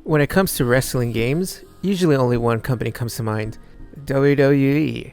When it comes to wrestling games, usually only one company comes to mind: WWE.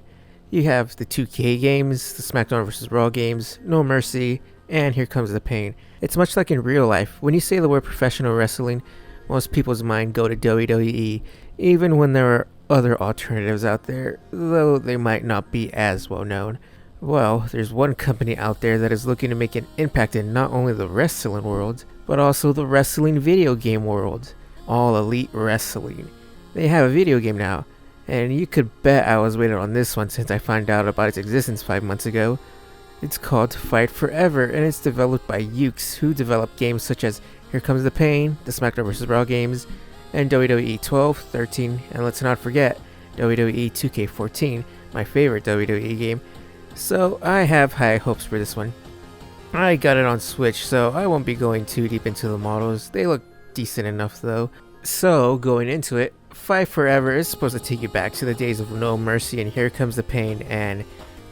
You have the 2K games, the SmackDown vs. Raw games, No Mercy, and Here Comes the Pain. It's much like in real life. When you say the word professional wrestling, most people's mind go to WWE, even when there are other alternatives out there, though they might not be as well known. Well, there's one company out there that is looking to make an impact in not only the wrestling world, but also the wrestling video game world. All Elite Wrestling. They have a video game now, and you could bet I was waiting on this one since I found out about its existence 5 months ago. It's called Fight Forever, and it's developed by Ukes, who develop games such as Here Comes the Pain, the SmackDown vs. Raw games, and WWE 12, 13, and let's not forget WWE 2K14, my favorite WWE game. So I have high hopes for this one. I got it on Switch, so I won't be going too deep into the models. They look decent enough though. So going into it, Fight Forever is supposed to take you back to the days of No Mercy and Here Comes the Pain, and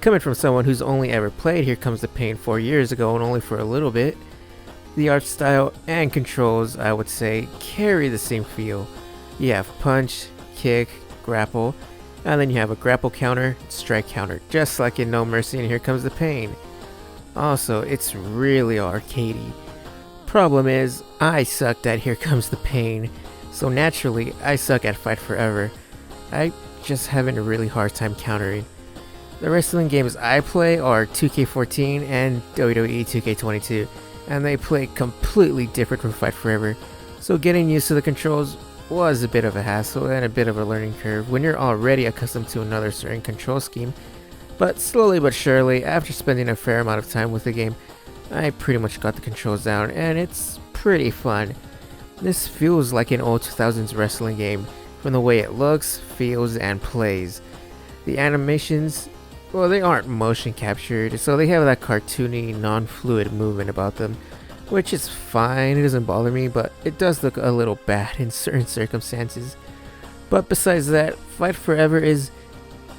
coming from someone who's only ever played Here Comes the Pain 4 years ago and only for a little bit, the art style and controls, I would say, carry the same feel. You have punch, kick, grapple, and then you have a grapple counter, strike counter, just like in No Mercy and Here Comes the Pain. Also, it's really arcadey. Problem is, I sucked at Here Comes the Pain, so naturally, I suck at Fight Forever. I just having a really hard time countering. The wrestling games I play are 2K14 and WWE 2K22, and they play completely different from Fight Forever, so getting used to the controls was a bit of a hassle and a bit of a learning curve when you're already accustomed to another certain control scheme. But slowly but surely, after spending a fair amount of time with the game, I pretty much got the controls down, and it's pretty fun. This feels like an old 2000s wrestling game, from the way it looks, feels, and plays. The animations, well, they aren't motion captured, so they have that cartoony, non-fluid movement about them, which is fine, it doesn't bother me, but it does look a little bad in certain circumstances. But besides that, Fight Forever is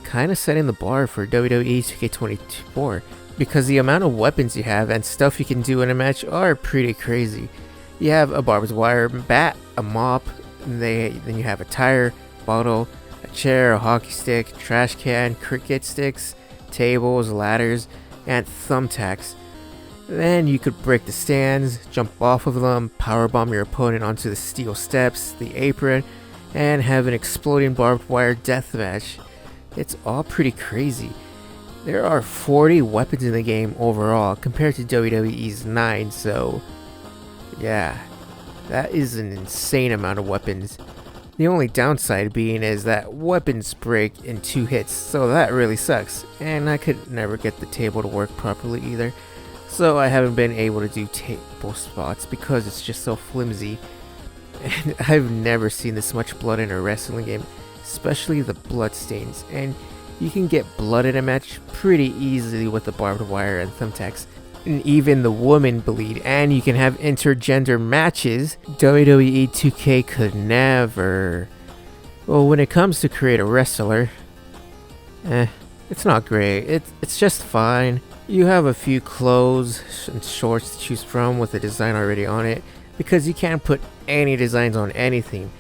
kinda setting the bar for WWE 2K24, because the amount of weapons you have and stuff you can do in a match are pretty crazy. You have a barbed wire bat, a mop, then you have a tire, bottle, a chair, a hockey stick, trash can, cricket sticks, tables, ladders, and thumbtacks. Then you could break the stands, jump off of them, powerbomb your opponent onto the steel steps, the apron, and have an exploding barbed wire deathmatch. It's all pretty crazy. There are 40 weapons in the game overall compared to WWE's 9, so yeah, that is an insane amount of weapons. The only downside being is that weapons break in 2 hits, so that really sucks, and I could never get the table to work properly either, so I haven't been able to do table spots because it's just so flimsy. And I've never seen this much blood in a wrestling game, especially the blood stains, and you can get blood in a match pretty easily with the barbed wire and thumbtacks. And even the women bleed, and you can have intergender matches. WWE 2K could never. Well, when it comes to create a wrestler, it's not great. It's just fine. You have a few clothes and shorts to choose from with a design already on it, because you can't put any designs on anything.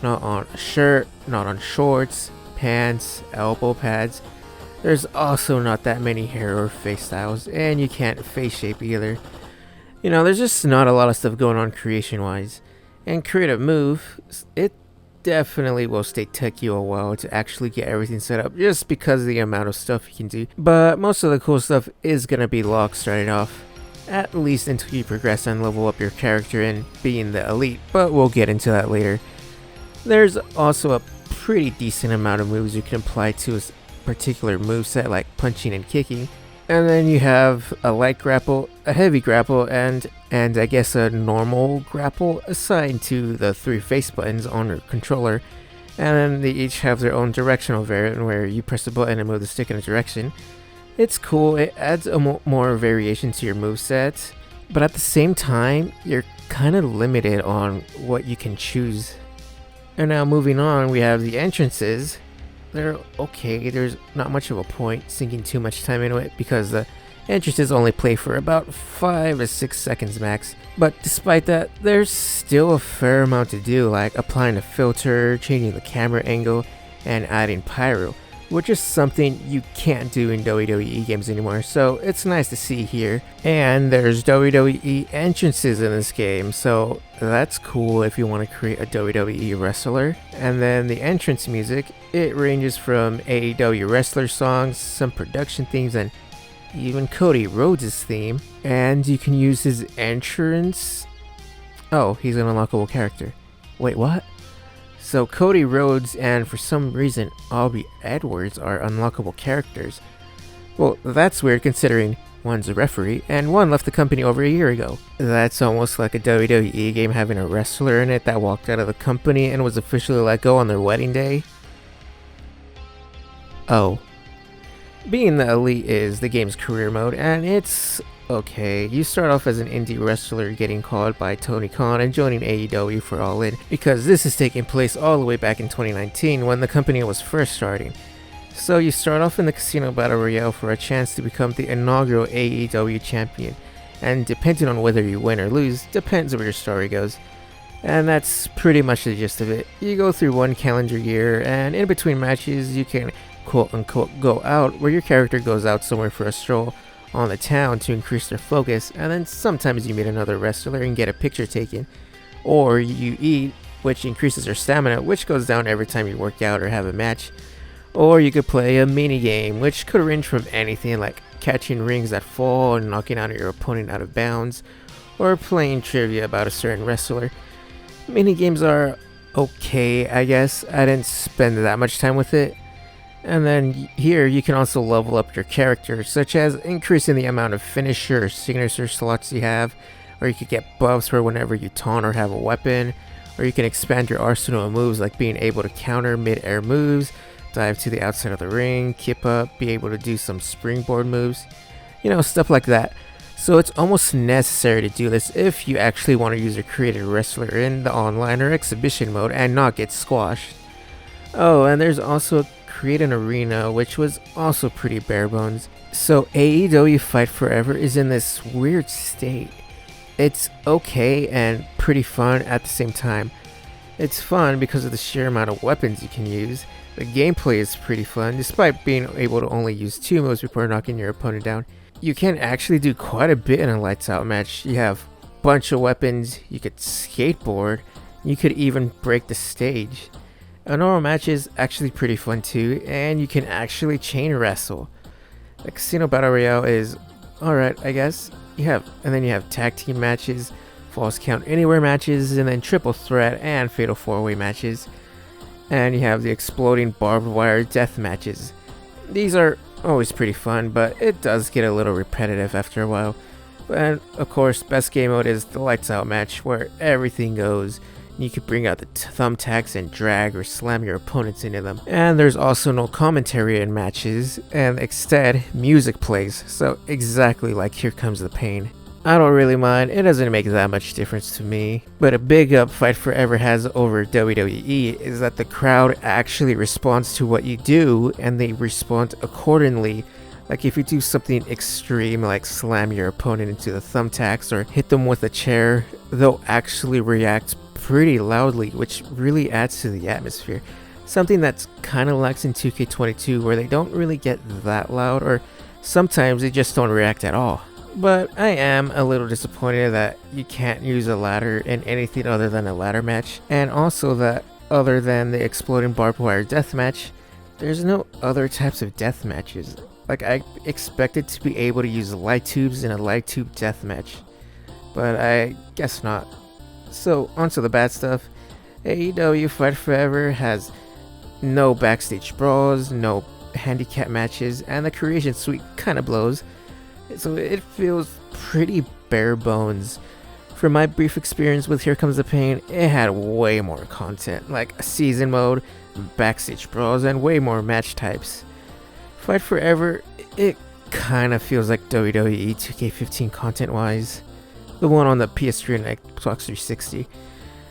Not on a shirt, not on shorts, pants, elbow pads. There's also not that many hair or face styles, and you can't face shape either. You know, there's just not a lot of stuff going on creation wise. And create a move, it definitely will take you a while to actually get everything set up, just because of the amount of stuff you can do. But most of the cool stuff is gonna be locked starting off, at least until you progress and level up your character in being the elite, but we'll get into that later. There's also a pretty decent amount of moves you can apply to a particular moveset, like punching and kicking. And then you have a light grapple, a heavy grapple, and I guess a normal grapple assigned to the 3 face buttons on your controller. And then they each have their own directional variant where you press the button and move the stick in a direction. It's cool, it adds a more variation to your moveset, but at the same time, you're kind of limited on what you can choose. And now moving on, we have the entrances. They're okay, there's not much of a point sinking too much time into it because the Entrances only play for about 5 to 6 seconds max, but despite that, there's still a fair amount to do, like applying a filter, changing the camera angle, and adding pyro, which is something you can't do in WWE games anymore, so it's nice to see here. And there's WWE entrances in this game, so that's cool if you want to create a WWE wrestler. And then the entrance music, it ranges from AEW wrestler songs, some production themes, and even Cody Rhodes' theme. And you can use his entrance. Oh, he's an unlockable character. Wait, what? So Cody Rhodes and for some reason Aubrey Edwards are unlockable characters. Well, that's weird considering one's a referee and one left the company over a year ago. That's almost like a WWE game having a wrestler in it that walked out of the company and was officially let go on their wedding day. Oh. Being the Elite is the game's career mode, and it's okay. You start off as an indie wrestler getting called by Tony Khan and joining AEW for All In, because this is taking place all the way back in 2019 when the company was first starting. So you start off in the Casino Battle Royale for a chance to become the inaugural AEW champion, and depending on whether you win or lose, depends where your story goes. And that's pretty much the gist of it. You go through one calendar year, and in between matches you can quote-unquote go out, where your character goes out somewhere for a stroll on the town to increase their focus, and then sometimes you meet another wrestler and get a picture taken. Or you eat, which increases your stamina, which goes down every time you work out or have a match. Or you could play a mini game, which could range from anything like catching rings that fall and knocking out your opponent out of bounds, or playing trivia about a certain wrestler. Mini games are okay, I guess. I didn't spend that much time with it. And then here you can also level up your character, such as increasing the amount of finisher or signature slots you have, or you could get buffs for whenever you taunt or have a weapon, or you can expand your arsenal of moves like being able to counter mid-air moves, dive to the outside of the ring, kip up, be able to do some springboard moves, stuff like that. So it's almost necessary to do this if you actually want to use a created wrestler in the online or exhibition mode and not get squashed. Oh, and there's also create an arena, which was also pretty bare bones. So AEW Fight Forever is in this weird state. It's okay and pretty fun at the same time. It's fun because of the sheer amount of weapons you can use. The gameplay is pretty fun, despite being able to only use 2 moves before knocking your opponent down. You can actually do quite a bit in a lights out match. You have a bunch of weapons, you could skateboard, you could even break the stage. A normal match is actually pretty fun too, and you can actually chain wrestle. The Casino Battle Royale is alright, I guess. Then you have tag team matches, falls count anywhere matches, and then triple threat and fatal 4-way matches. And you have the exploding barbed wire death matches. These are always pretty fun, but it does get a little repetitive after a while. And of course, best game mode is the lights out match, where everything goes. You can bring out the thumbtacks and drag or slam your opponents into them. And there's also no commentary in matches, and instead, music plays, so exactly like Here Comes the Pain. I don't really mind, it doesn't make that much difference to me. But a big up Fight Forever has over WWE is that the crowd actually responds to what you do, and they respond accordingly. Like if you do something extreme like slam your opponent into the thumbtacks or hit them with a chair, they'll actually react pretty loudly, which really adds to the atmosphere. Something that's kind of lacks in 2K22, where they don't really get that loud, or sometimes they just don't react at all. But I am a little disappointed that you can't use a ladder in anything other than a ladder match, and also that other than the exploding barbed wire death match, there's no other types of death matches. Like I expected to be able to use light tubes in a light tube death match, but I guess not. So onto the bad stuff. AEW Fight Forever has no backstage brawls, no handicap matches, and the creation suite kinda blows. So it feels pretty bare bones. From my brief experience with Here Comes the Pain, it had way more content, like a season mode, backstage brawls, and way more match types. Fight Forever, it kinda feels like WWE 2K15 content wise. The one on the PS3 and Xbox 360.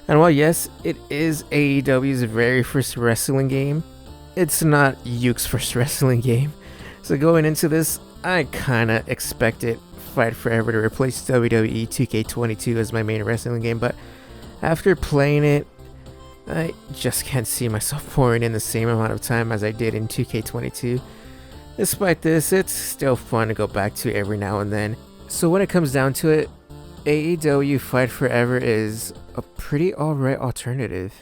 And while yes, it is AEW's very first wrestling game, it's not Yuke's first wrestling game. So going into this, I kinda expected Fight Forever to replace WWE 2K22 as my main wrestling game, but after playing it, I just can't see myself pouring in the same amount of time as I did in 2K22. Despite this, it's still fun to go back to every now and then. So when it comes down to it, AEW Fight Forever is a pretty alright alternative.